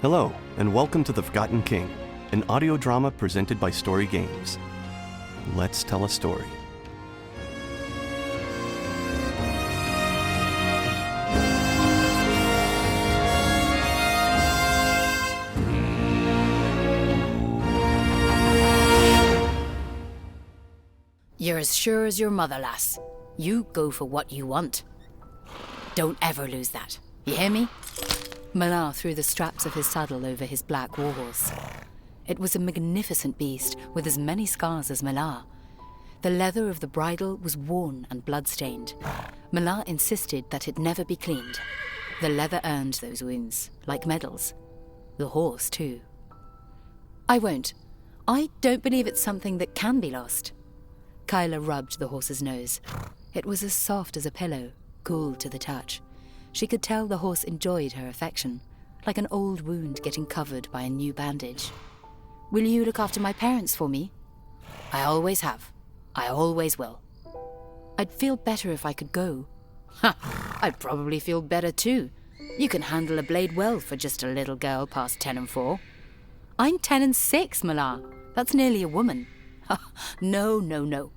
Hello, and welcome to The Forgotten King, an audio drama presented by Story Games. Let's tell a story. You're as sure as your mother, lass. You go for what you want. Don't ever lose that. You hear me? Malar threw the straps of his saddle over his black warhorse. It was a magnificent beast with as many scars as Malar. The leather of the bridle was worn and blood-stained. Malar insisted that it never be cleaned. The leather earned those wounds, like medals. The horse, too. I won't. I don't believe it's something that can be lost. Kyla rubbed the horse's nose. It was as soft as a pillow, cool to the touch. She could tell the horse enjoyed her affection, like an old wound getting covered by a new bandage. Will you look after my parents for me? I always have. I always will. I'd feel better if I could go. Ha! I'd probably feel better too. You can handle a blade well for just a little girl past 10 and 4. I'm 10 and 6, Malar. That's nearly a woman. No.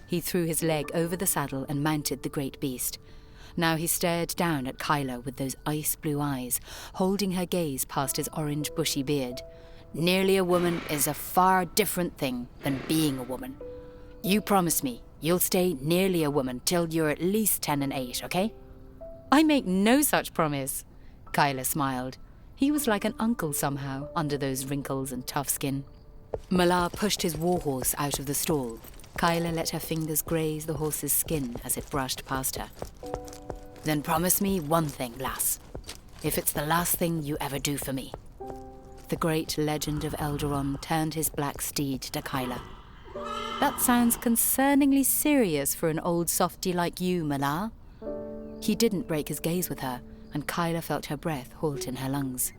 He threw his leg over the saddle and mounted the great beast. Now he stared down at Kyla with those ice-blue eyes, holding her gaze past his orange bushy beard. Nearly a woman is a far different thing than being a woman. You promise me you'll stay nearly a woman till you're at least 10 and 8, okay? I make no such promise. Kyla smiled. He was like an uncle somehow, under those wrinkles and tough skin. Malar pushed his warhorse out of the stall. Kyla let her fingers graze the horse's skin as it brushed past her. Then promise me one thing, lass. If it's the last thing you ever do for me. The great legend of Eldaron turned his black steed to Kyla. That sounds concerningly serious for an old softy like you, Malar. He didn't break his gaze with her, and Kyla felt her breath halt in her lungs.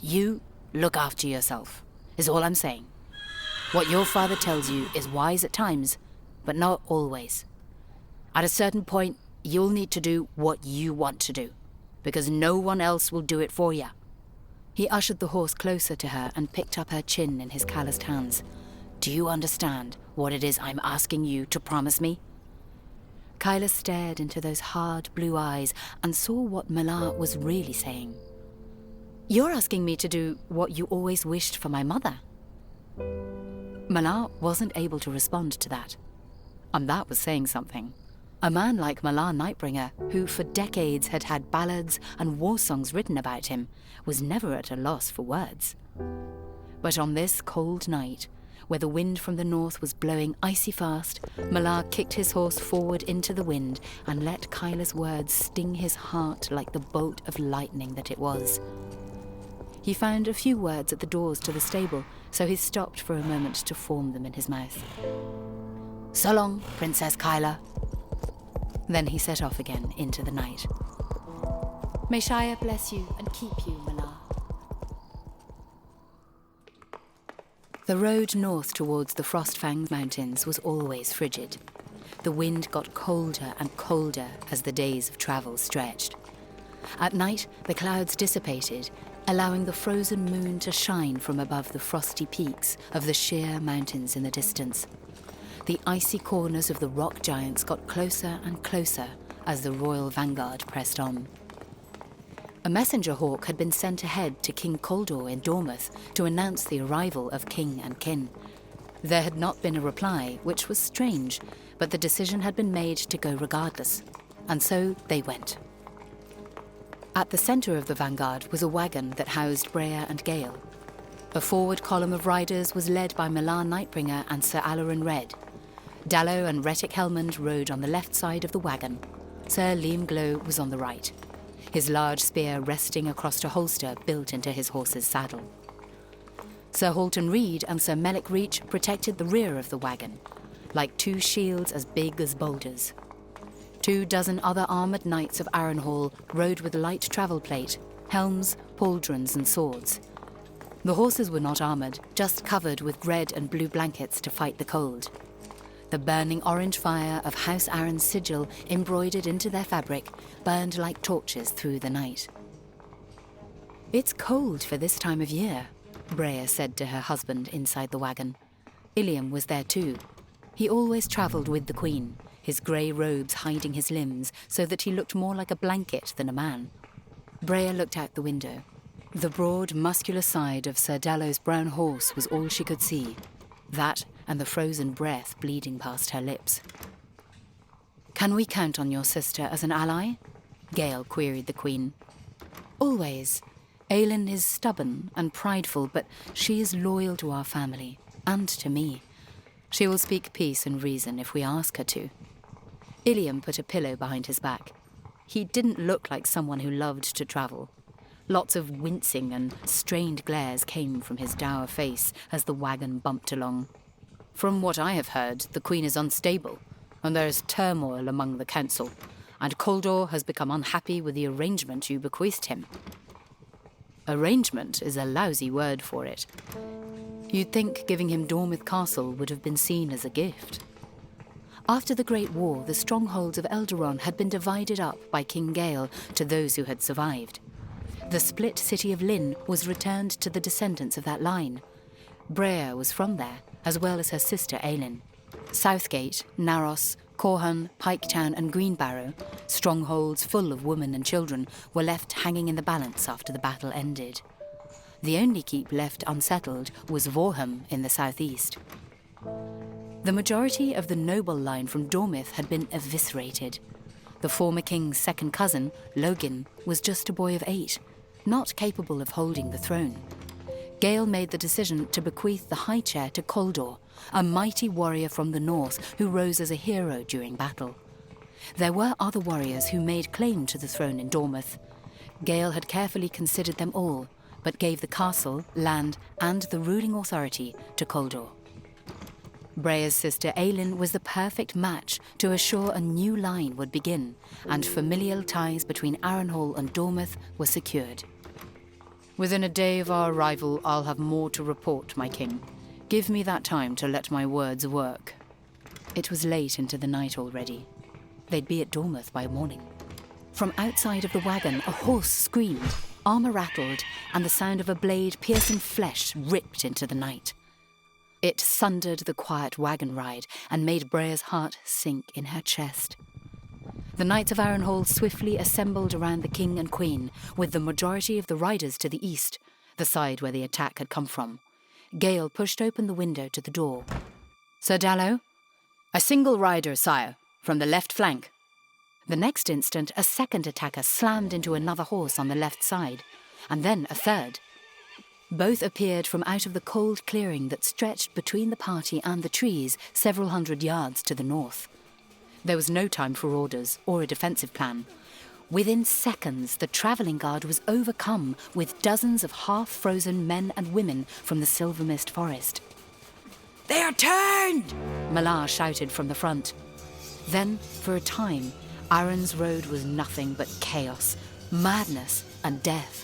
You look after yourself, is all I'm saying. What your father tells you is wise at times, but not always. At a certain point, you'll need to do what you want to do, because no one else will do it for you. He ushered the horse closer to her and picked up her chin in his calloused hands. Do you understand what it is I'm asking you to promise me? Kyla stared into those hard blue eyes and saw what Malar was really saying. You're asking me to do what you always wished for my mother. Malar wasn't able to respond to that. And that was saying something. A man like Malar Nightbringer, who for decades had had ballads and war songs written about him, was never at a loss for words. But on this cold night, where the wind from the north was blowing icy fast, Malar kicked his horse forward into the wind and let Kyla's words sting his heart like the bolt of lightning that it was. He found a few words at the doors to the stable, so he stopped for a moment to form them in his mouth. So long, Princess Kyla. Then he set off again into the night. May Shire bless you and keep you, Malar. The road north towards the Frostfang Mountains was always frigid. The wind got colder and colder as the days of travel stretched. At night, the clouds dissipated, allowing the frozen moon to shine from above the frosty peaks of the sheer mountains in the distance. The icy corners of the rock giants got closer and closer as the royal vanguard pressed on. A messenger hawk had been sent ahead to King Kholdor in Dormyth to announce the arrival of king and kin. There had not been a reply, which was strange, but the decision had been made to go regardless, and so they went. At the centre of the vanguard was a wagon that housed Breya and Gael. A forward column of riders was led by Malar Nightbringer and Sir Alarin Red. Dallo and Retic Helmond rode on the left side of the wagon. Sir Liam Glow was on the right, his large spear resting across a holster built into his horse's saddle. Sir Halton Reed and Sir Melek Reach protected the rear of the wagon, like two shields as big as boulders. 24 other armoured knights of Arrenhal rode with light travel plate, helms, pauldrons and swords. The horses were not armoured, just covered with red and blue blankets to fight the cold. The burning orange fire of House Arren's sigil embroidered into their fabric burned like torches through the night. "It's cold for this time of year," Breya said to her husband inside the wagon. Ilium was there too. He always travelled with the Queen, his grey robes hiding his limbs so that he looked more like a blanket than a man. Breya looked out the window. The broad, muscular side of Sir Dallo's brown horse was all she could see. That and the frozen breath bleeding past her lips. "Can we count on your sister as an ally?" Gael queried the Queen. "Always. Aelin is stubborn and prideful, but she is loyal to our family, and to me. She will speak peace and reason if we ask her to." Ilium put a pillow behind his back. He didn't look like someone who loved to travel. Lots of wincing and strained glares came from his dour face as the wagon bumped along. "From what I have heard, the Queen is unstable, and there is turmoil among the council, and Kholdor has become unhappy with the arrangement you bequeathed him." "Arrangement is a lousy word for it. You'd think giving him Dormyth Castle would have been seen as a gift." After the Great War, the strongholds of Eldaron had been divided up by King Gael to those who had survived. The split city of Lynn was returned to the descendants of that line. Breya was from there, as well as her sister Aelin. Southgate, Narros, Corhun, Piketown and Greenbarrow, strongholds full of women and children, were left hanging in the balance after the battle ended. The only keep left unsettled was Vorham in the southeast. The majority of the noble line from Dormyth had been eviscerated. The former king's second cousin, Login, was just a boy of 8, not capable of holding the throne. Gael made the decision to bequeath the high chair to Kholdor, a mighty warrior from the north who rose as a hero during battle. There were other warriors who made claim to the throne in Dormyth. Gael had carefully considered them all, but gave the castle, land, and the ruling authority to Kholdor. Breya's sister Aelin was the perfect match to assure a new line would begin, and familial ties between Arrenhal and Dormyth were secured. "Within a day of our arrival, I'll have more to report, my king. Give me that time to let my words work." It was late into the night already. They'd be at Dormyth by morning. From outside of the wagon, a horse screamed, armour rattled, and the sound of a blade piercing flesh ripped into the night. It sundered the quiet wagon ride and made Breya's heart sink in her chest. The Knights of Arrenhal swiftly assembled around the king and queen, with the majority of the riders to the east, the side where the attack had come from. Gael pushed open the window to the door. "Sir Dallo?" "A single rider, sire, from the left flank." The next instant, a second attacker slammed into another horse on the left side, and then a third. Both appeared from out of the cold clearing that stretched between the party and the trees several hundred yards to the north. There was no time for orders or a defensive plan. Within seconds, the travelling guard was overcome with dozens of half-frozen men and women from the Silvermyst Forest. "They are turned!" Malar shouted from the front. Then, for a time, Arren's road was nothing but chaos, madness and death.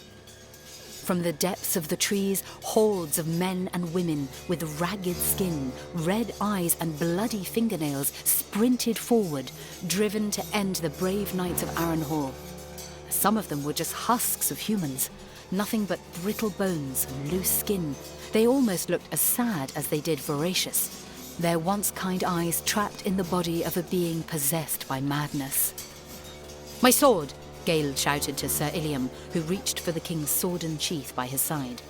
From the depths of the trees, hordes of men and women with ragged skin, red eyes and bloody fingernails sprinted forward, driven to end the brave knights of Arrenhal. Some of them were just husks of humans, nothing but brittle bones and loose skin. They almost looked as sad as they did voracious, their once kind eyes trapped in the body of a being possessed by madness. "My sword!" Gael shouted to Sir Ilium, who reached for the king's sword and sheath by his side.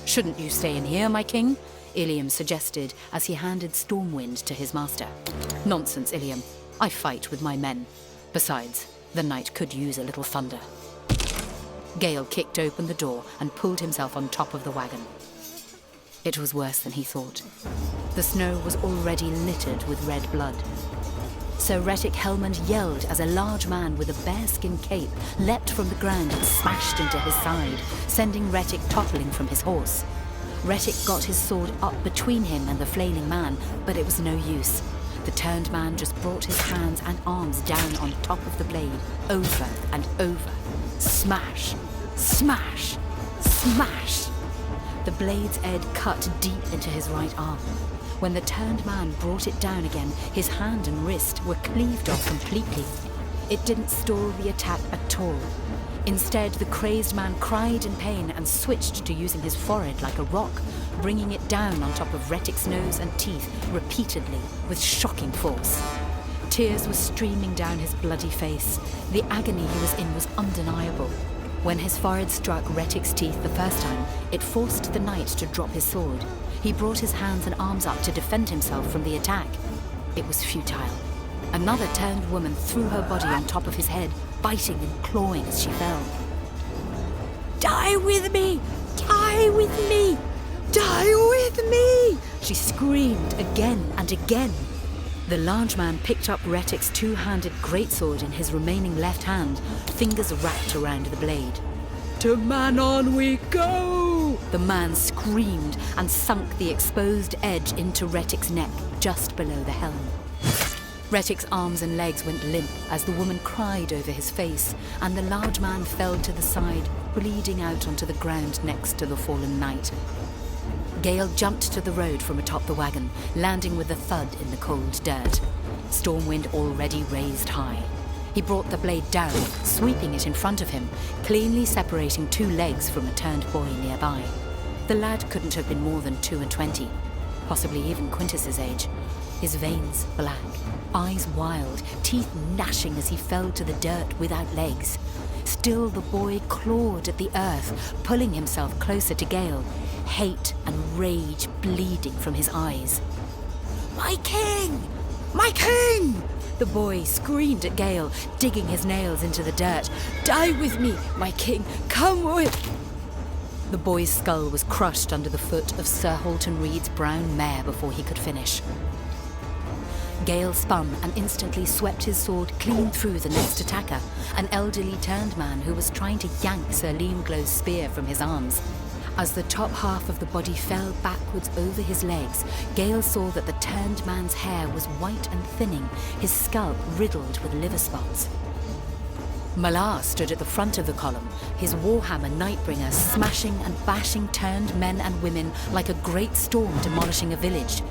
"Shouldn't you stay in here, my king?" Ilium suggested as he handed Stormwind to his master. "Nonsense, Ilium. I fight with my men. Besides, the knight could use a little thunder." Gael kicked open the door and pulled himself on top of the wagon. It was worse than he thought. The snow was already littered with red blood. Sir Rettic Helmond yelled as a large man with a bearskin cape leapt from the ground and smashed into his side, sending Rettic toppling from his horse. Rettic got his sword up between him and the flailing man, but it was no use. The turned man just brought his hands and arms down on top of the blade, over and over. Smash! Smash! Smash! The blade's edge cut deep into his right arm. When the turned man brought it down again, his hand and wrist were cleaved off completely. It didn't stall the attack at all. Instead, the crazed man cried in pain and switched to using his forehead like a rock, bringing it down on top of Retic's nose and teeth repeatedly with shocking force. Tears were streaming down his bloody face. The agony he was in was undeniable. When his forehead struck Retic's teeth the first time, it forced the knight to drop his sword. He brought his hands and arms up to defend himself from the attack. It was futile. Another turned woman threw her body on top of his head, biting and clawing as she fell. "Die with me! Die with me! Die with me!" she screamed again and again. The large man picked up Retic's two-handed greatsword in his remaining left hand, fingers wrapped around the blade. "To Manon we go!" The man screamed and sunk the exposed edge into Retic's neck, just below the helm. Retic's arms and legs went limp as the woman cried over his face, and the large man fell to the side, bleeding out onto the ground next to the fallen knight. Gael jumped to the road from atop the wagon, landing with a thud in the cold dirt. Stormwind already raised high. He brought the blade down, sweeping it in front of him, cleanly separating two legs from a turned boy nearby. The lad couldn't have been more than 22, possibly even Quintus's age. His veins black, eyes wild, teeth gnashing as he fell to the dirt without legs. Still the boy clawed at the earth, pulling himself closer to Gael, hate and rage bleeding from his eyes. "My king! My king!" The boy screamed at Gael, digging his nails into the dirt. "Die with me, my king! Come with..." The boy's skull was crushed under the foot of Sir Halton Reed's brown mare before he could finish. Gael spun and instantly swept his sword clean through the next attacker, an elderly turned man who was trying to yank Sir Liamglow's spear from his arms. As the top half of the body fell backwards over his legs, Gael saw that the turned man's hair was white and thinning, his scalp riddled with liver spots. Malar stood at the front of the column, his warhammer Nightbringer smashing and bashing turned men and women like a great storm demolishing a village.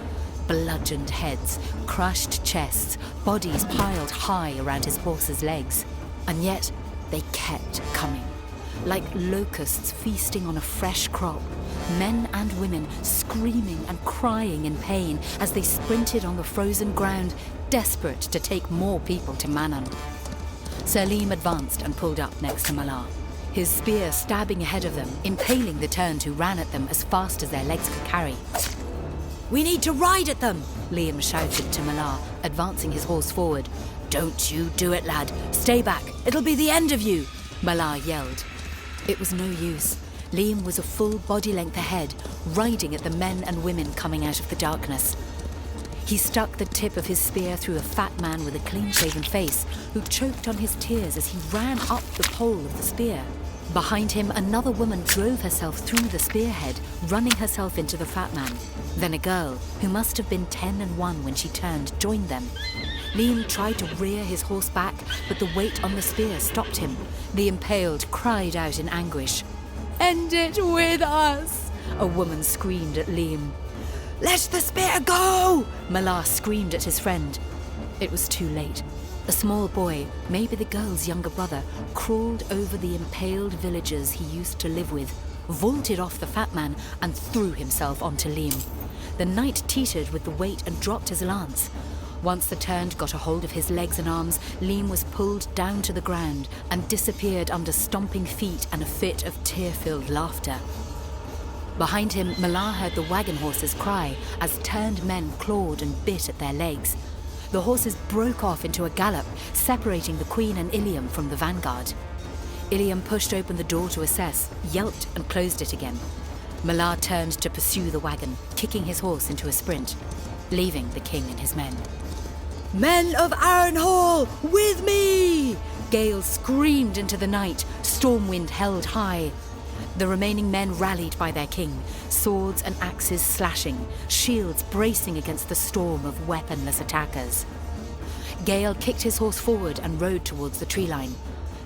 Bludgeoned heads, crushed chests, bodies piled high around his horse's legs. And yet, they kept coming. Like locusts feasting on a fresh crop, men and women screaming and crying in pain as they sprinted on the frozen ground, desperate to take more people to Manon. Sir Liam advanced and pulled up next to Malar, his spear stabbing ahead of them, impaling the turned who ran at them as fast as their legs could carry. "We need to ride at them!" Liam shouted to Malar, advancing his horse forward. "Don't you do it, lad. Stay back. It'll be the end of you," Malar yelled. It was no use. Liam was a full body length ahead, riding at the men and women coming out of the darkness. He stuck the tip of his spear through a fat man with a clean-shaven face, who choked on his tears as he ran up the pole of the spear. Behind him, another woman drove herself through the spearhead, running herself into the fat man. Then a girl, who must have been 10 and 1 when she turned, joined them. Liam tried to rear his horse back, but the weight on the spear stopped him. The impaled cried out in anguish. "End it with us!" a woman screamed at Liam. "Let the spear go!" Malar screamed at his friend. It was too late. A small boy, maybe the girl's younger brother, crawled over the impaled villagers he used to live with, vaulted off the fat man, and threw himself onto Liam. The knight teetered with the weight and dropped his lance. Once the turned got a hold of his legs and arms, Liam was pulled down to the ground and disappeared under stomping feet and a fit of tear-filled laughter. Behind him, Malar heard the wagon horses cry as turned men clawed and bit at their legs. The horses broke off into a gallop, separating the Queen and Ilium from the vanguard. Ilium pushed open the door to assess, yelped and closed it again. Malar turned to pursue the wagon, kicking his horse into a sprint, leaving the king and his men. "Men of Arrenhall, with me!" Gael screamed into the night, Stormwind held high. The remaining men rallied by their king, swords and axes slashing, shields bracing against the storm of weaponless attackers. Gael kicked his horse forward and rode towards the tree line.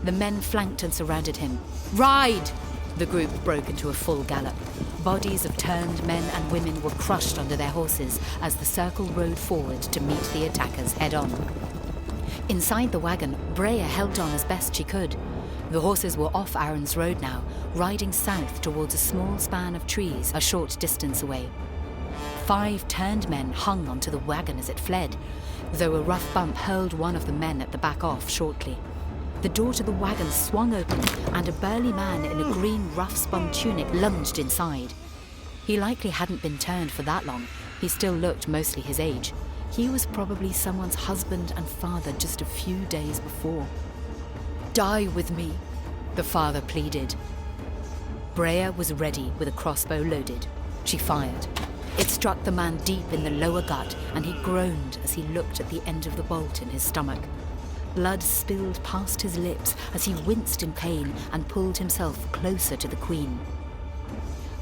The men flanked and surrounded him. "Ride!" The group broke into a full gallop. Bodies of turned men and women were crushed under their horses as the circle rode forward to meet the attackers head-on. Inside the wagon, Breya held on as best she could. The horses were off Aaron's road now, riding south towards a small span of trees a short distance away. 5 turned men hung onto the wagon as it fled, though a rough bump hurled one of the men at the back off shortly. The door to the wagon swung open, and a burly man in a green rough-spun tunic lunged inside. He likely hadn't been turned for that long. He still looked mostly his age. He was probably someone's husband and father just a few days before. "Die with me," the father pleaded. Breya was ready with a crossbow loaded. She fired. It struck the man deep in the lower gut, and he groaned as he looked at the end of the bolt in his stomach. Blood spilled past his lips as he winced in pain and pulled himself closer to the Queen.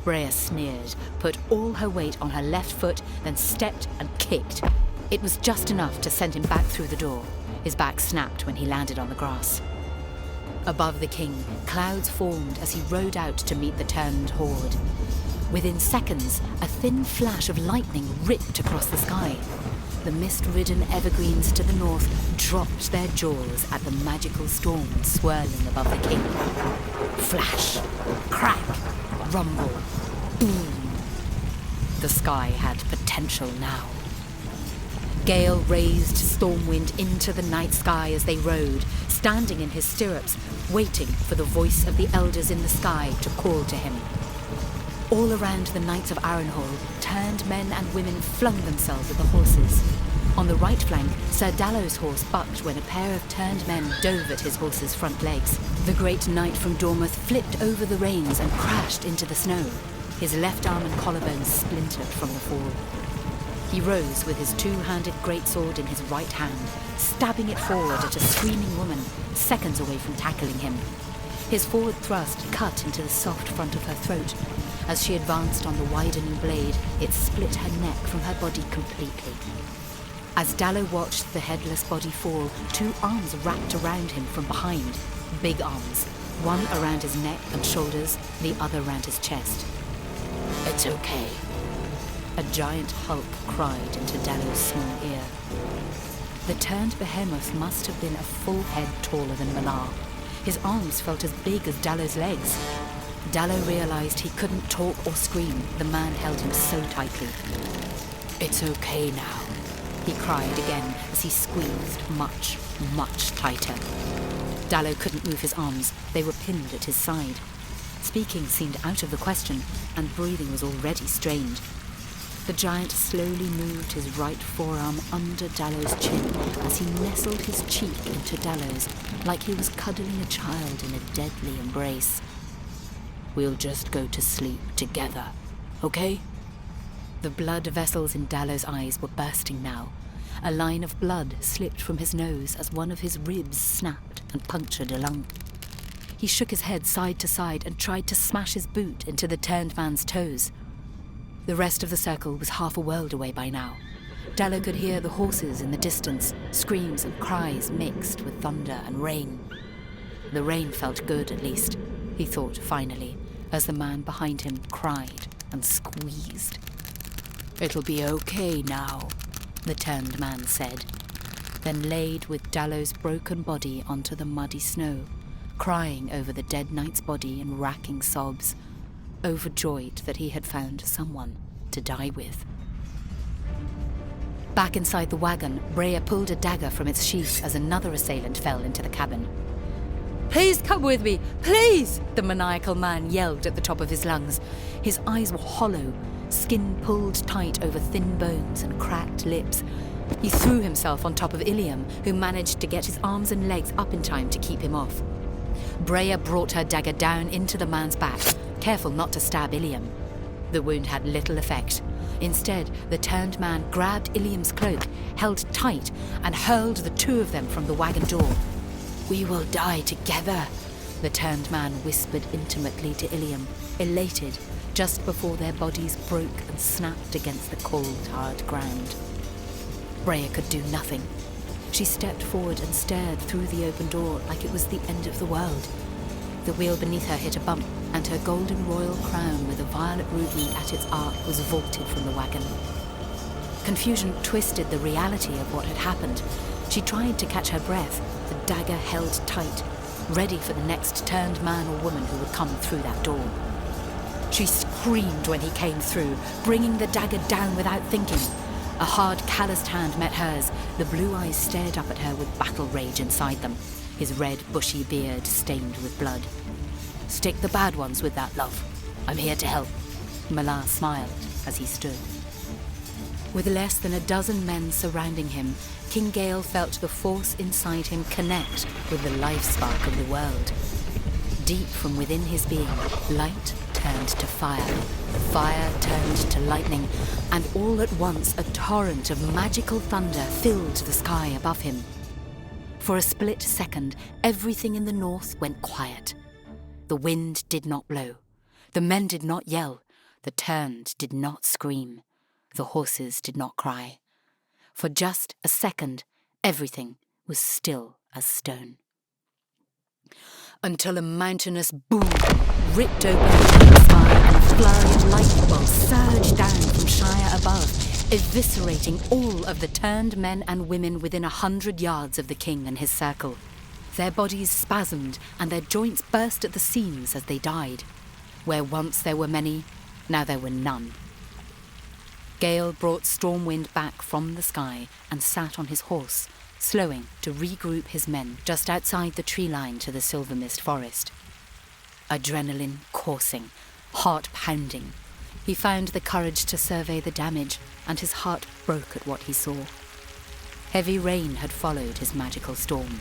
Breya sneered, put all her weight on her left foot, then stepped and kicked. It was just enough to send him back through the door. His back snapped when he landed on the grass. Above the king, clouds formed as he rode out to meet the turned horde. Within seconds, a thin flash of lightning ripped across the sky. The mist-ridden evergreens to the north dropped their jaws at the magical storm swirling above the king. Flash, crack, rumble, boom. The sky had potential now. Gael raised Stormwind into the night sky as they rode, standing in his stirrups, waiting for the voice of the elders in the sky to call to him. All around the Knights of Arrenhal, turned men and women flung themselves at the horses. On the right flank, Sir Dallow's horse bucked when a pair of turned men dove at his horse's front legs. The great knight from Dormyth flipped over the reins and crashed into the snow. His left arm and collarbone splintered from the fall. He rose with his two-handed greatsword in his right hand, stabbing it forward at a screaming woman, seconds away from tackling him. His forward thrust cut into the soft front of her throat. As she advanced on the widening blade, it split her neck from her body completely. As Dallow watched the headless body fall, 2 arms wrapped around him from behind. Big arms, one around his neck and shoulders, the other around his chest. "It's okay," a giant hulk cried into Dallow's small ear. The turned behemoth must have been a full head taller than Malar. His arms felt as big as Dallow's legs. Dallow realized he couldn't talk or scream. The man held him so tightly. "It's okay now," he cried again as he squeezed much, much tighter. Dallow couldn't move his arms. They were pinned at his side. Speaking seemed out of the question, and breathing was already strained. The giant slowly moved his right forearm under Dallow's chin as he nestled his cheek into Dallow's, like he was cuddling a child in a deadly embrace. "We'll just go to sleep together, okay?" The blood vessels in Dallow's eyes were bursting now. A line of blood slipped from his nose as one of his ribs snapped and punctured a lung. He shook his head side to side and tried to smash his boot into the turned man's toes. The rest of the circle was half a world away by now. Dallow could hear the horses in the distance, screams and cries mixed with thunder and rain. The rain felt good, at least, he thought finally, as the man behind him cried and squeezed. "It'll be okay now," the turned man said, then laid with Dallow's broken body onto the muddy snow, crying over the dead knight's body in racking sobs, overjoyed that he had found someone to die with. Back inside the wagon, Breya pulled a dagger from its sheath as another assailant fell into the cabin. "Please come with me, please!" the maniacal man yelled at the top of his lungs. His eyes were hollow, skin pulled tight over thin bones and cracked lips. He threw himself on top of Ilium, who managed to get his arms and legs up in time to keep him off. Breya brought her dagger down into the man's back, careful not to stab Ilium. The wound had little effect. Instead, the turned man grabbed Ilium's cloak, held tight, and hurled the 2 of them from the wagon door. "We will die together," the turned man whispered intimately to Ilium, elated, just before their bodies broke and snapped against the cold, hard ground. Breya could do nothing. She stepped forward and stared through the open door like it was the end of the world. The wheel beneath her hit a bump, and her golden royal crown with a violet ruby at its arc was vaulted from the wagon. Confusion twisted the reality of what had happened. She tried to catch her breath, the dagger held tight. ready for the next turned man or woman who would come through that door. She screamed when he came through, bringing the dagger down without thinking. A hard, calloused hand met hers. The blue eyes stared up at her with battle rage inside them, his red, bushy beard stained with blood. "Stick the bad ones with that, love. I'm here to help." Malar smiled as he stood. With less than a dozen men surrounding him, King Gael felt the force inside him connect with the life spark of the world. Deep from within his being, light turned to fire, fire turned to lightning, and all at once a torrent of magical thunder filled the sky above him. For a split second, everything in the north went quiet. The wind did not blow. The men did not yell. The turned did not scream. The horses did not cry. For just a second, everything was still as stone. Until a mountainous boom ripped open the sky and a flurry of lightning bolts surged down from Shire above, eviscerating all of the turned men and women within 100 yards of the king and his circle. Their bodies spasmed and their joints burst at the seams as they died. Where once there were many, now there were none. Gael brought Stormwind back from the sky and sat on his horse, slowing to regroup his men just outside the tree line to the Silvermyst Forest. Adrenaline coursing, heart pounding. He found the courage to survey the damage, and his heart broke at what he saw. Heavy rain had followed his magical storm.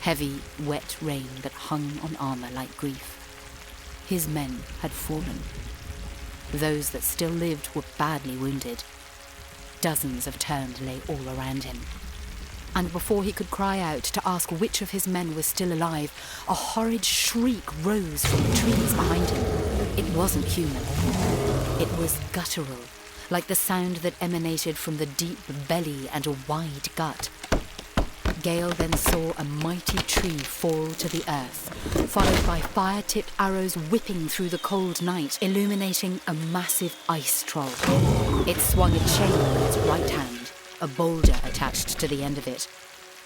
Heavy, wet rain that hung on armor like grief. His men had fallen. Those that still lived were badly wounded. Dozens of turned lay all around him. And before he could cry out to ask which of his men was still alive, a horrid shriek rose from the trees behind him. It wasn't human. It was guttural, like the sound that emanated from the deep belly and a wide gut. Gael then saw a mighty tree fall to the earth, followed by fire-tipped arrows whipping through the cold night, illuminating a massive ice troll. It swung a chain in its right hand, a boulder attached to the end of it.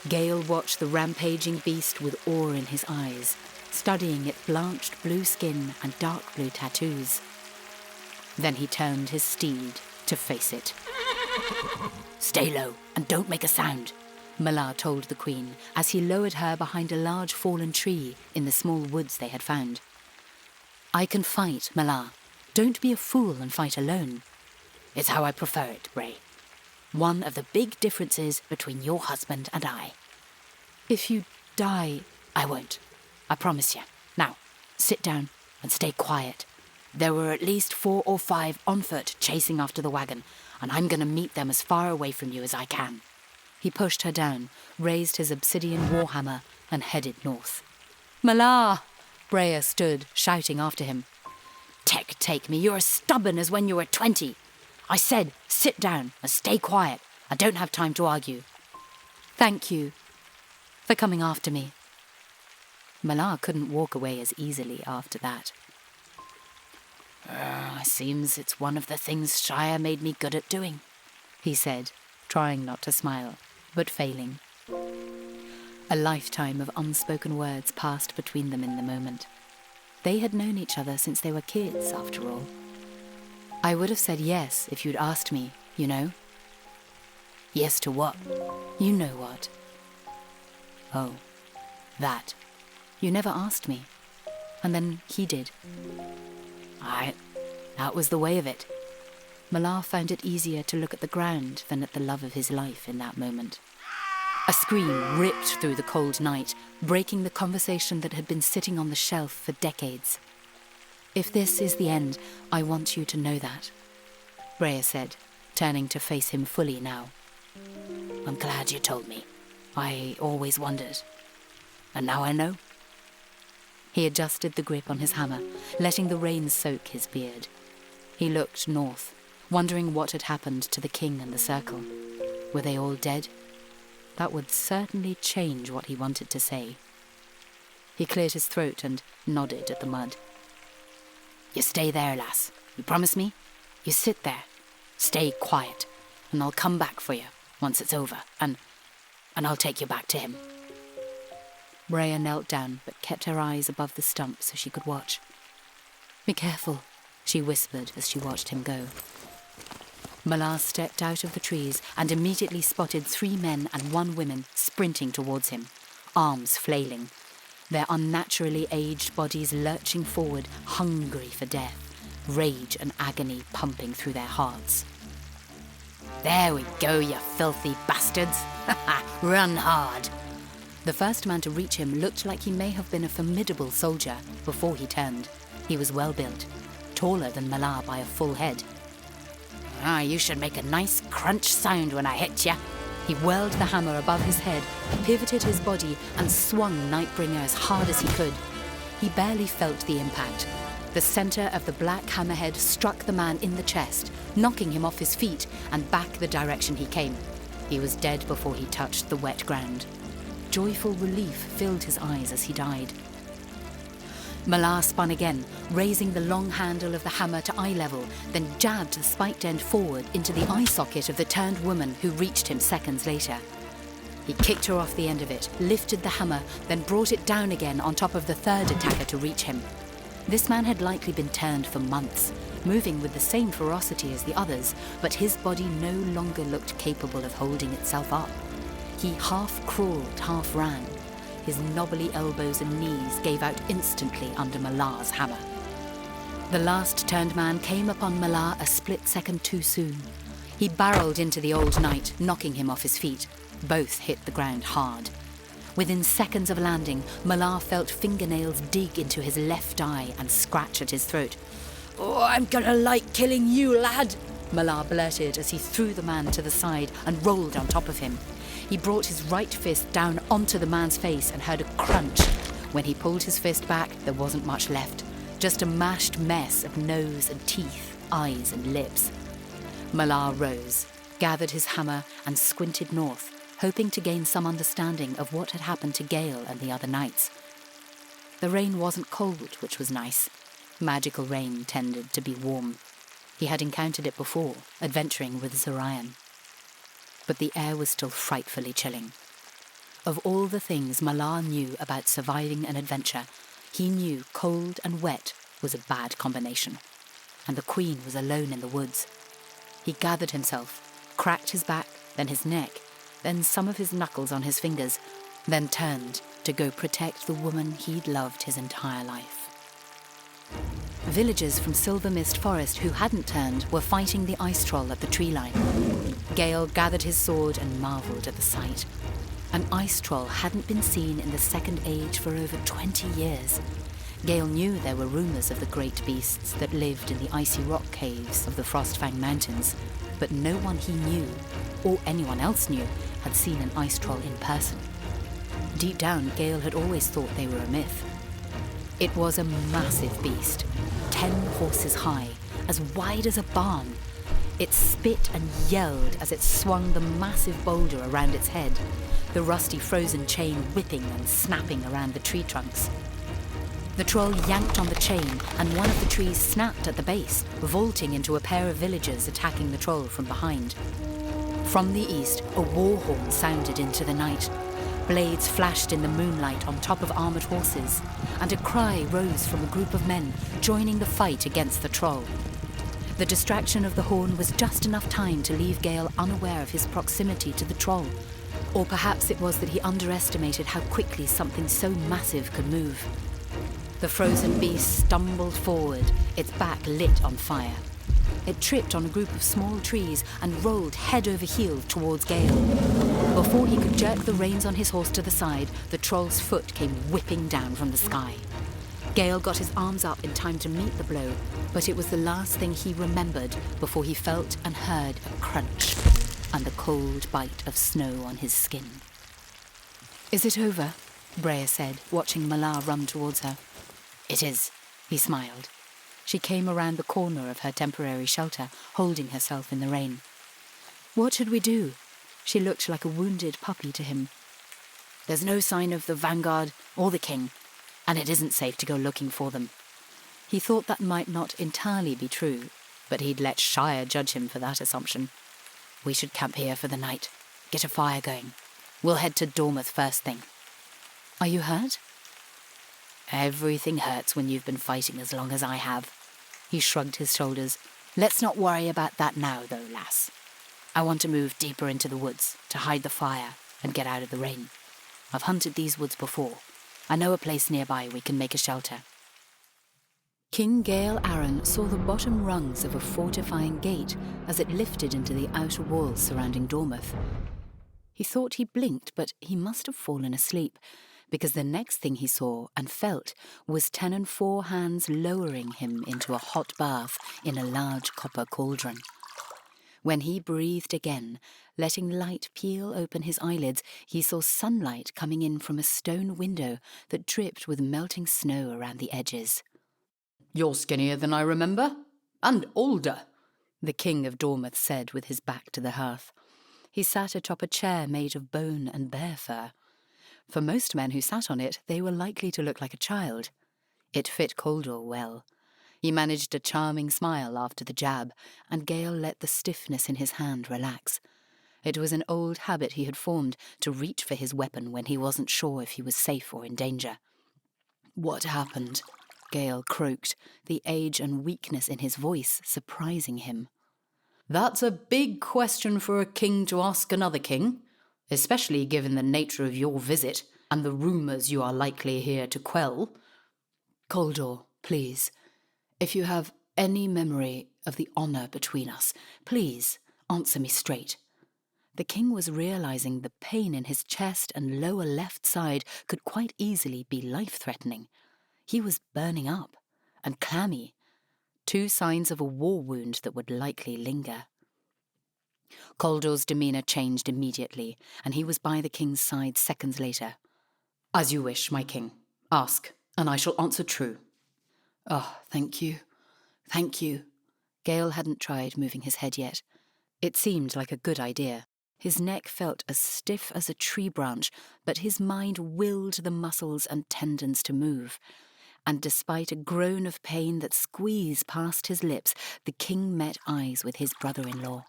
Gael watched the rampaging beast with awe in his eyes, studying its blanched blue skin and dark blue tattoos. Then he turned his steed to face it. "Stay low and don't make a sound," Malar told the queen as he lowered her behind a large fallen tree in the small woods they had found. "I can fight, Malar. Don't be a fool and fight alone." "It's how I prefer it, Bray. One of the big differences between your husband and I." "If you die..." "I won't. I promise you. Now, sit down and stay quiet. There were at least 4 or 5 on foot chasing after the wagon, and I'm going to meet them as far away from you as I can." He pushed her down, raised his obsidian warhammer, and headed north. "Malar!" Breya stood, shouting after him. Take me, you're as stubborn as when you were 20. I said, sit down and stay quiet. I don't have time to argue." "Thank you for coming after me." Malar couldn't walk away as easily after that. Seems it's one of the things Shire made me good at doing," he said, trying not to smile, but failing. A lifetime of unspoken words passed between them in the moment. They had known each other since they were kids, after all. "I would have said yes if you'd asked me, you know." "Yes to what?" "You know what." "Oh, that." "You never asked me. And then he did." That was the way of it." Malar found it easier to look at the ground than at the love of his life in that moment. A scream ripped through the cold night, breaking the conversation that had been sitting on the shelf for decades. "If this is the end, I want you to know that," Breya said, turning to face him fully now. "I'm glad you told me. I always wondered. And now I know." He adjusted the grip on his hammer, letting the rain soak his beard. He looked north, wondering what had happened to the king and the circle. Were they all dead? That would certainly change what he wanted to say. He cleared his throat and nodded at the mud. "You stay there, lass. You promise me? You sit there. Stay quiet, and I'll come back for you once it's over, and I'll take you back to him." Breya knelt down, but kept her eyes above the stump so she could watch. "Be careful," she whispered as she watched him go. Malar stepped out of the trees and immediately spotted 3 men and 1 woman sprinting towards him, arms flailing, their unnaturally aged bodies lurching forward, hungry for death, rage and agony pumping through their hearts. "There we go, you filthy bastards! Run hard!" The first man to reach him looked like he may have been a formidable soldier before he turned. He was well built, taller than Malar by a full head. "You should make a nice crunch sound when I hit ya." He whirled the hammer above his head, pivoted his body, and swung Nightbringer as hard as he could. He barely felt the impact. The centre of the black hammerhead struck the man in the chest, knocking him off his feet and back the direction he came. He was dead before he touched the wet ground. Joyful relief filled his eyes as he died. Malar spun again, raising the long handle of the hammer to eye level, then jabbed the spiked end forward into the eye socket of the turned woman who reached him seconds later. He kicked her off the end of it, lifted the hammer, then brought it down again on top of the third attacker to reach him. This man had likely been turned for months, moving with the same ferocity as the others, but his body no longer looked capable of holding itself up. He half crawled, half ran. His knobbly elbows and knees gave out instantly under Malar's hammer. The last turned man came upon Malar a split second too soon. He barreled into the old knight, knocking him off his feet. Both hit the ground hard. Within seconds of landing, Malar felt fingernails dig into his left eye and scratch at his throat. "Oh, I'm gonna like killing you, lad," Malar blurted as he threw the man to the side and rolled on top of him. He brought his right fist down onto the man's face and heard a crunch. When he pulled his fist back, there wasn't much left, just a mashed mess of nose and teeth, eyes and lips. Malar rose, gathered his hammer and squinted north, hoping to gain some understanding of what had happened to Gael and the other knights. The rain wasn't cold, which was nice. Magical rain tended to be warm. He had encountered it before, adventuring with Zorion. But the air was still frightfully chilling. Of all the things Malar knew about surviving an adventure, he knew cold and wet was a bad combination, and the Queen was alone in the woods. He gathered himself, cracked his back, then his neck, then some of his knuckles on his fingers, then turned to go protect the woman he'd loved his entire life. Villagers from Silvermyst Forest who hadn't turned were fighting the ice troll at the tree line. Gael gathered his sword and marvelled at the sight. An ice troll hadn't been seen in the Second Age for over 20 years. Gael knew there were rumours of the great beasts that lived in the icy rock caves of the Frostfang Mountains, but no one he knew, or anyone else knew, had seen an ice troll in person. Deep down, Gael had always thought they were a myth. It was a massive beast, 10 horses high, as wide as a barn. It spit and yelled as it swung the massive boulder around its head, the rusty frozen chain whipping and snapping around the tree trunks. The troll yanked on the chain, and one of the trees snapped at the base, vaulting into a pair of villagers attacking the troll from behind. From the east, a war horn sounded into the night. Blades flashed in the moonlight on top of armoured horses, and a cry rose from a group of men joining the fight against the troll. The distraction of the horn was just enough time to leave Gael unaware of his proximity to the troll. Or perhaps it was that he underestimated how quickly something so massive could move. The frozen beast stumbled forward, its back lit on fire. It tripped on a group of small trees and rolled head over heels towards Gael. Before he could jerk the reins on his horse to the side, the troll's foot came whipping down from the sky. Gael got his arms up in time to meet the blow, but it was the last thing he remembered before he felt and heard a crunch and the cold bite of snow on his skin. "Is it over?" Breya said, watching Malar run towards her. "It is," he smiled. She came around the corner of her temporary shelter, holding herself in the rain. "What should we do?" She looked like a wounded puppy to him. "There's no sign of the vanguard or the king, and it isn't safe to go looking for them." He thought that might not entirely be true, but he'd let Shire judge him for that assumption. "We should camp here for the night, get a fire going. We'll head to Dormyth first thing." Are you hurt? Everything hurts when you've been fighting as long as I have. He shrugged his shoulders. Let's not worry about that now, though, lass. I want to move deeper into the woods to hide the fire and get out of the rain. I've hunted these woods before. I know a place nearby we can make a shelter. King Gael Arryn saw the bottom rungs of a fortifying gate as it lifted into the outer walls surrounding Dormyth. He thought he blinked, but he must have fallen asleep, because the next thing he saw and felt was 10 and 4 hands lowering him into a hot bath in a large copper cauldron. When he breathed again, letting light peel open his eyelids, he saw sunlight coming in from a stone window that dripped with melting snow around the edges. "You're skinnier than I remember, and older," the king of Dormyth said with his back to the hearth. He sat atop a chair made of bone and bear fur. For most men who sat on it, they were likely to look like a child. It fit Kholdor well. He managed a charming smile after the jab, and Gael let the stiffness in his hand relax. It was an old habit he had formed to reach for his weapon when he wasn't sure if he was safe or in danger. "What happened?" Gael croaked, the age and weakness in his voice surprising him. "That's a big question for a king to ask another king, especially given the nature of your visit and the rumours you are likely here to quell." "Kholdor, please, if you have any memory of the honour between us, please answer me straight." The king was realising the pain in his chest and lower left side could quite easily be life-threatening. He was burning up and clammy, 2 signs of a war wound that would likely linger. Kholdor's demeanour changed immediately, and he was by the king's side seconds later. "As you wish, my king. Ask, and I shall answer true." "Oh, thank you. Thank you." Gael hadn't tried moving his head yet. It seemed like a good idea. His neck felt as stiff as a tree branch, but his mind willed the muscles and tendons to move. And despite a groan of pain that squeezed past his lips, the king met eyes with his brother-in-law.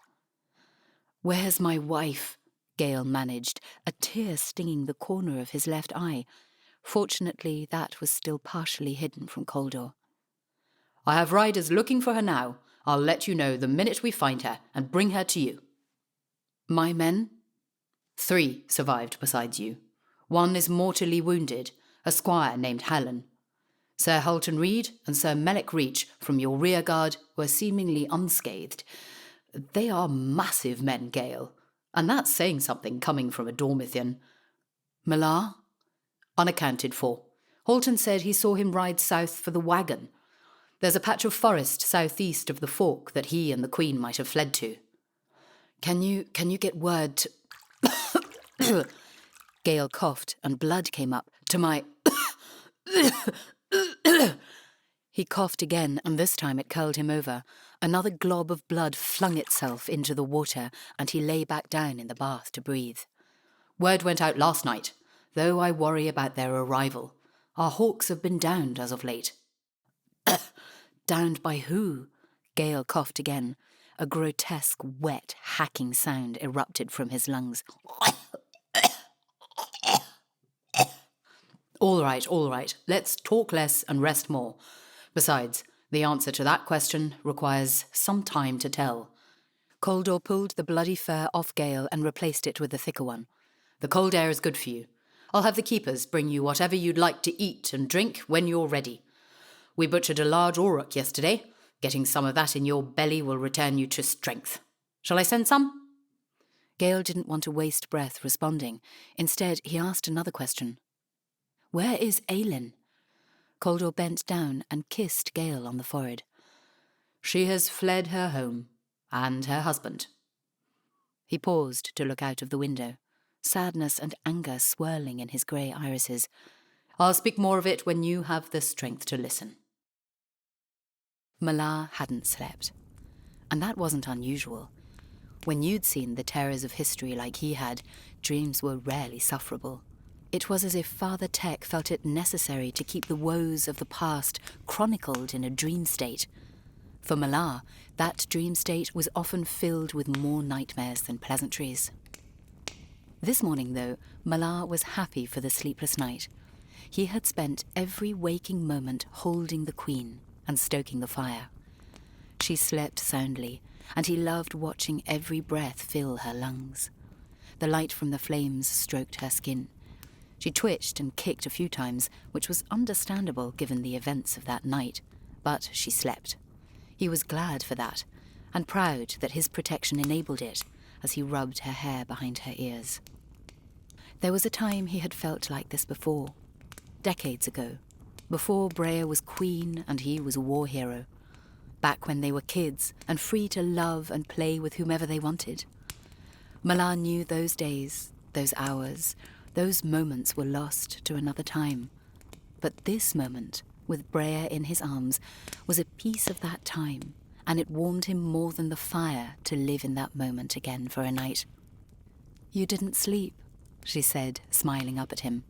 "Where's my wife?" Gael managed, a tear stinging the corner of his left eye. Fortunately, that was still partially hidden from Kholdor. "I have riders looking for her now. I'll let you know the minute we find her and bring her to you." "My men?" 3 survived besides you. 1 is mortally wounded, a squire named Hallen. Sir Halton Reed and Sir Melek Reach from your rearguard were seemingly unscathed. They are massive men, Gael, and that's saying something coming from a Dormythian. "Malar?" "Unaccounted for. Halton said he saw him ride south for the wagon. There's a patch of forest southeast of the fork that he and the Queen might have fled to." Can you get word to..." Gael coughed and blood came up. "To my..." He coughed again, and this time it curled him over. Another glob of blood flung itself into the water, and he lay back down in the bath to breathe. "Word went out last night, though I worry about their arrival. Our hawks have been downed as of late." "Downed by who?" Gael coughed again. A grotesque, wet, hacking sound erupted from his lungs. All right. Let's talk less and rest more. Besides, the answer to that question requires some time to tell." Kholdor pulled the bloody fur off Gael and replaced it with a thicker one. "The cold air is good for you. I'll have the keepers bring you whatever you'd like to eat and drink when you're ready. We butchered a large auroch yesterday. Getting some of that in your belly will return you to strength. Shall I send some?" Gael didn't want to waste breath responding. Instead, he asked another question. "Where is Aelin?" Kholdor bent down and kissed Gael on the forehead. "She has fled her home, and her husband." He paused to look out of the window, sadness and anger swirling in his grey irises. "I'll speak more of it when you have the strength to listen." Malar hadn't slept, and that wasn't unusual. When you'd seen the terrors of history like he had, dreams were rarely sufferable. It was as if Father Tech felt it necessary to keep the woes of the past chronicled in a dream state. For Malar, that dream state was often filled with more nightmares than pleasantries. This morning, though, Malar was happy for the sleepless night. He had spent every waking moment holding the Queen and stoking the fire. She slept soundly, and he loved watching every breath fill her lungs. The light from the flames stroked her skin. She twitched and kicked a few times, which was understandable given the events of that night, but she slept. He was glad for that, and proud that his protection enabled it, as he rubbed her hair behind her ears. There was a time he had felt like this before, decades ago, before Breya was queen and he was a war hero, back when they were kids and free to love and play with whomever they wanted. Malar knew those days, those hours, those moments were lost to another time. But this moment, with Breya in his arms, was a piece of that time, and it warmed him more than the fire to live in that moment again for a night. "You didn't sleep," she said, smiling up at him.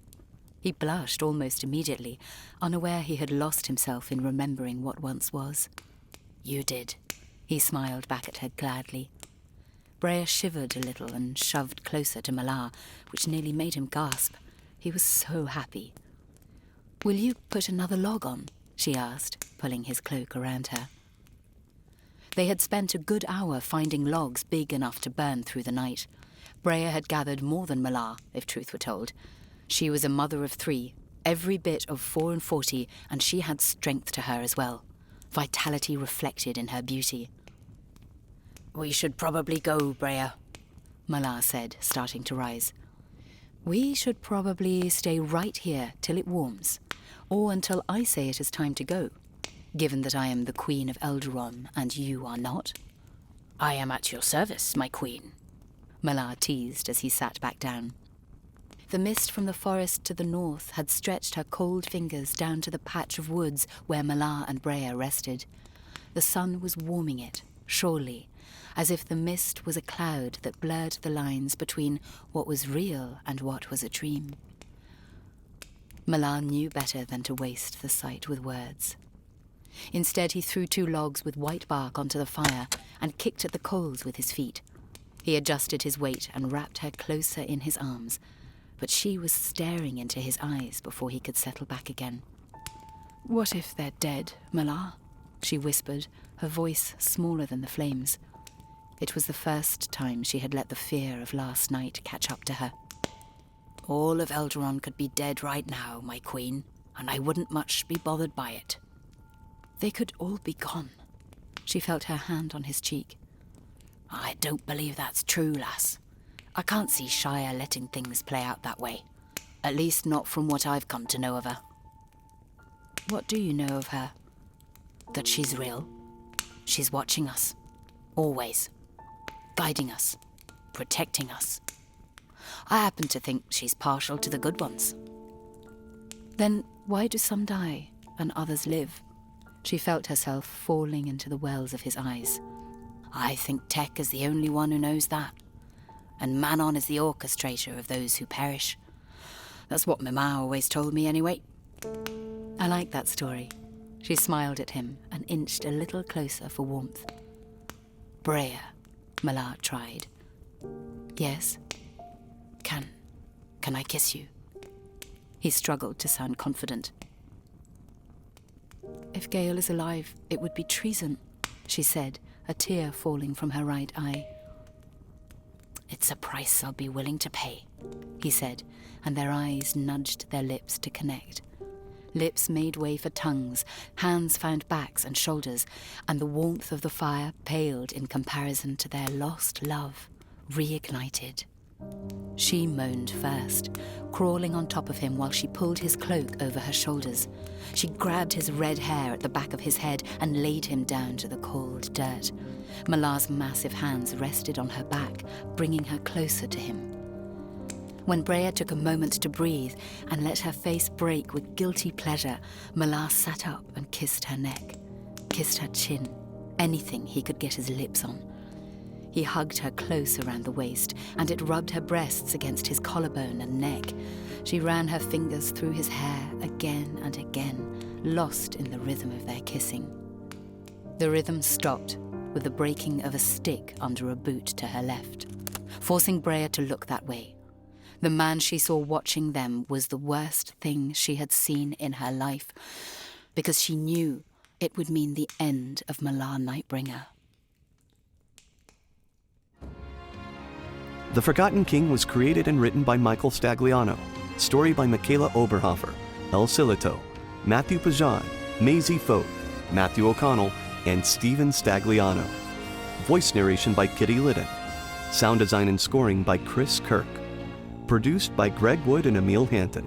He blushed almost immediately, unaware he had lost himself in remembering what once was. "You did," he smiled back at her gladly. Breya shivered a little and shoved closer to Malar, which nearly made him gasp. He was so happy. "Will you put another log on?" she asked, pulling his cloak around her. They had spent a good hour finding logs big enough to burn through the night. Breya had gathered more than Malar, if truth were told. She was a mother of 3, every bit of 44, and she had strength to her as well. Vitality reflected in her beauty. "We should probably go, Breya," Malar said, starting to rise. "We should probably stay right here till it warms, or until I say it is time to go, given that I am the Queen of Eldaron and you are not." "I am at your service, my queen," Malar teased as he sat back down. The mist from the forest to the north had stretched her cold fingers down to the patch of woods where Malar and Breya rested. The sun was warming it, surely, as if the mist was a cloud that blurred the lines between what was real and what was a dream. Malar knew better than to waste the sight with words. Instead, he threw 2 logs with white bark onto the fire and kicked at the coals with his feet. He adjusted his weight and wrapped her closer in his arms, but she was staring into his eyes before he could settle back again. "What if they're dead, Malar?" she whispered, her voice smaller than the flames. It was the first time she had let the fear of last night catch up to her. "All of Eldaron could be dead right now, my queen, and I wouldn't much be bothered by it." "They could all be gone." She felt her hand on his cheek. "I don't believe that's true, lass. I can't see Shire letting things play out that way. At least not from what I've come to know of her." "What do you know of her?" "That she's real. She's watching us. Always. Guiding us. Protecting us. I happen to think she's partial to the good ones." "Then why do some die and others live?" She felt herself falling into the wells of his eyes. "I think Tech is the only one who knows that. And Manon is the orchestrator of those who perish. That's what my ma always told me anyway." "I like that story." She smiled at him and inched a little closer for warmth. "Breya," Malar tried. "Yes?" Can I kiss you?" He struggled to sound confident. "If Gael is alive, it would be treason," she said, a tear falling from her right eye. "It's a price I'll be willing to pay," he said, and their eyes nudged their lips to connect. Lips made way for tongues, hands found backs and shoulders, and the warmth of the fire paled in comparison to their lost love, reignited. She moaned first, crawling on top of him while she pulled his cloak over her shoulders. She grabbed his red hair at the back of his head and laid him down to the cold dirt. Malar's massive hands rested on her back, bringing her closer to him. When Breya took a moment to breathe and let her face break with guilty pleasure, Malar sat up and kissed her neck, kissed her chin, anything he could get his lips on. He hugged her close around the waist, and it rubbed her breasts against his collarbone and neck. She ran her fingers through his hair again and again, lost in the rhythm of their kissing. The rhythm stopped with the breaking of a stick under a boot to her left, forcing Breya to look that way. The man she saw watching them was the worst thing she had seen in her life, because she knew it would mean the end of Malar Nightbringer. The Forgotten King was created and written by Michael Stagliano. Story by Michaela Oberhofer, El Silito, Matthew Pajan, Maisie Fote, Matthew O'Connell, and Steven Stagliano. Voice narration by Kitty Liddon. Sound design and scoring by Chris Kirk. Produced by Greg Wood and Emil Hanton.